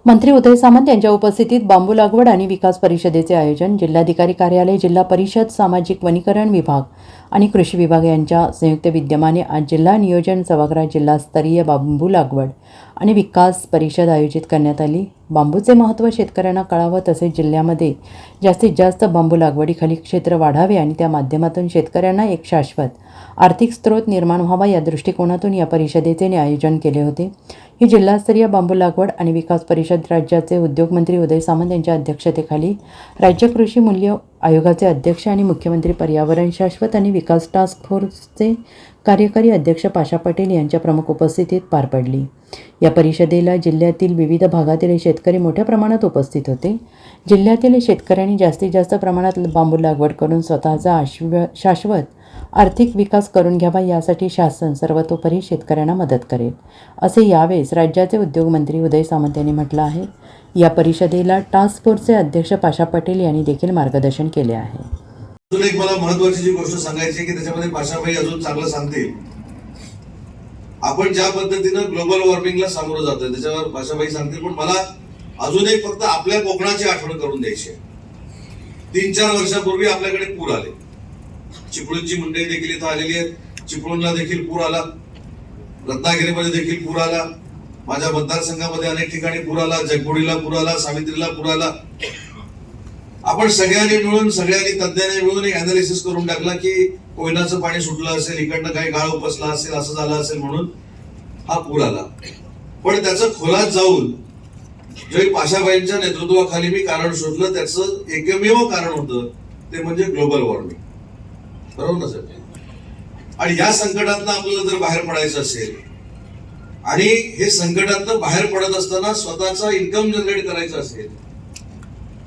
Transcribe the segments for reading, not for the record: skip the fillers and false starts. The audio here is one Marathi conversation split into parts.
मंत्री उदय सामंत यांच्या उपस्थितीत बांबू लागवड आणि विकास परिषदेचे आयोजन जिल्हाधिकारी कार्यालय, जिल्हा परिषद, सामाजिक वनीकरण विभाग आणि कृषी विभाग यांच्या संयुक्त विद्यमाने आज जिल्हा नियोजन सभागृहात जिल्हास्तरीय बांबू लागवड आणि विकास परिषद आयोजित करण्यात आली। बांबूचे महत्त्व शेतकऱ्यांना कळावं तसेच जिल्ह्यामध्ये जास्तीत जास्त बांबू लागवडीखाली क्षेत्र वाढावे आणि त्या माध्यमातून शेतकऱ्यांना एक शाश्वत आर्थिक स्रोत निर्माण व्हावा या दृष्टिकोनातून या परिषदेचे आयोजन केले होते। ही जिल्हास्तरीय बांबू लागवड आणि विकास परिषद राज्याचे उद्योगमंत्री उदय सामंत यांच्या अध्यक्षतेखाली राज्य कृषी मूल्य आयोगाचे अध्यक्ष आणि मुख्यमंत्री पर्यावरण शाश्वत आणि विकास टास्क फोर्सचे कार्यकारी अध्यक्ष पाशा पटेल यांच्या प्रमुख उपस्थितीत पार पडली। या परिषदेला जिल्ह्यातील विविध भागातील शेतकरी मोठ्या प्रमाणात उपस्थित होते। जिल्ह्यातील शेतकऱ्यांनी जास्तीत जास्त प्रमाणात बांबू लागवड करून स्वतःचा शाश्वत आर्थिक विकास करून घ्यावा यासाठी शासन सर्वतोपरी शेतकऱ्यांना मदत करेल, असे यावेळेस राज्याचे उद्योगमंत्री उदय सामंत यांनी म्हटलं आहे। या परिषदेला टास्क फोर्सचे अध्यक्ष पाशा पटेल यांनी देखील मार्गदर्शन केले आहे। अजून एक मला महत्त्वाची जी गोष्ट सांगायची की त्याच्यामध्ये पाशाबाई अजून चांगलं सांगतील। आपण ज्या पद्धतीनं ग्लोबल वॉर्मिंगला सामोरं जातोय त्याच्यावर पाशाबाई सांगतील, पण मला अजून एक फक्त आपल्या कोकणाची आठवण करून द्यायची आहे। 3-4 वर्षापूर्वी आपल्याकडे पूर आले। चिपळूणची मंडळी देखील इथं आलेली आहेत। चिपळूणला देखील पूर आला, रत्नागिरीमध्ये देखील पूर आला, माझ्या मतदारसंघामध्ये अनेक ठिकाणी पूर आला, जगबुडीला पूर आला, सावित्रीला पूर आला। आपण सगळ्यांनी मिळून तज्ञांनी मिळून एक अनालिसिस करून टाकला की कोयनाचं पाणी सुटलं असेल, इकडनं काही गाळ उपसला असेल, असं झालं असेल म्हणून हा पूर आला। पण त्याचं खोलात जाऊन जे पाशाबाईंच्या नेतृत्वाखाली मी कारण शोधलं त्याचं एकमेव कारण होतं ते म्हणजे ग्लोबल वॉर्मिंग, बरोबर ना सर? आणि या संकटातनं आपल्याला जर बाहेर पडायचं असेल आणि हे संकटातनं बाहेर पडत असताना स्वतःचा इन्कम जनरेट करायचा असेल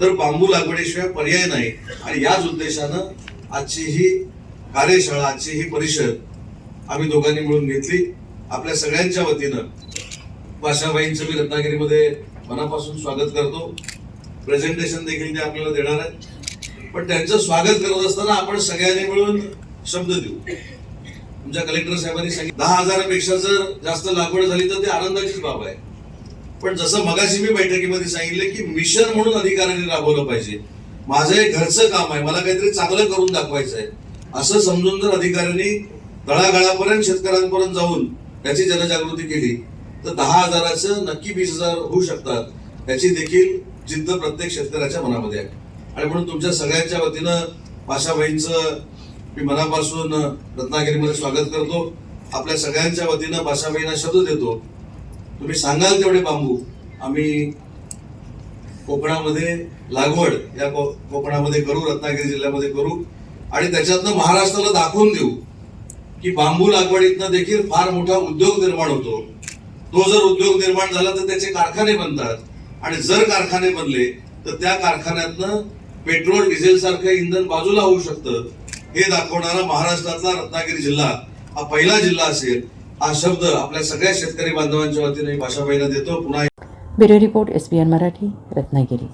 तर बांबू लागवडीशिवाय पर्याय नाही। आणि याच उद्देशानं आजची ही कार्यशाळा, आजची ही परिषद आम्ही दोघांनी मिळून घेतली। आपल्या सगळ्यांच्या वतीनं पाशाबाईंचं मी रत्नागिरीमध्ये मनापासून स्वागत करतो। प्रेझेंटेशन देखील ते आपल्याला देणार आहेत, पण त्यांचं स्वागत करत असताना आपण सगळ्यांनी मिळून शब्द देऊ। तुमच्या कलेक्टर साहेबांनी सांगितलं 10,000पेक्षा जर जास्त लागवड झाली तर ते आनंदाचीच बाब आहे, पण जसं मगाशी मी बैठकीमध्ये सांगितलं की मिशन म्हणून अधिकाऱ्यांनी राबवलं पाहिजे। माझं हे घरचं काम आहे, मला काहीतरी चांगलं करून दाखवायचं आहे असं समजून जर अधिकाऱ्यांनी तळागाळापर्यंत शेतकऱ्यांपर्यंत जाऊन त्याची जनजागृती केली तर 10,000चं नक्की 20,000 होऊ शकतात याची देखील जिद्द प्रत्येक शेतकऱ्याच्या मनामध्ये आहे। आणि म्हणून तुमच्या सगळ्यांच्या वतीनं पाशाबाईंचं मी मनापासून रत्नागिरीमध्ये स्वागत करतो। आपल्या सगळ्यांच्या वतीनं पाशाबाईंना शब्द देतो, तुम्ही सांगाल तेवढे बांबू आम्ही कोकणामध्ये लागवड या कोकणामध्ये करू, रत्नागिरी जिल्ह्यामध्ये करू आणि त्याच्यातनं महाराष्ट्राला दाखवून देऊ की बांबू लागवडीतनं देखील फार मोठा उद्योग निर्माण होतो। तो जर उद्योग निर्माण झाला तर त्याचे कारखाने बनतात आणि जर कारखाने बनले तर त्या कारखान्यातनं पेट्रोल डिझेल सारखं इंधन बाजूला होऊ शकतं। हे दाखवणारा महाराष्ट्रातला रत्नागिरी जिल्हा हा पहिला जिल्हा असेल, हा शब्द आपल्या सगळ्या शेतकरी बांधवांच्या वतीने पाशाबाईंना देतो। पुन्हा bureau report SBN Marathi, Ratnagiri.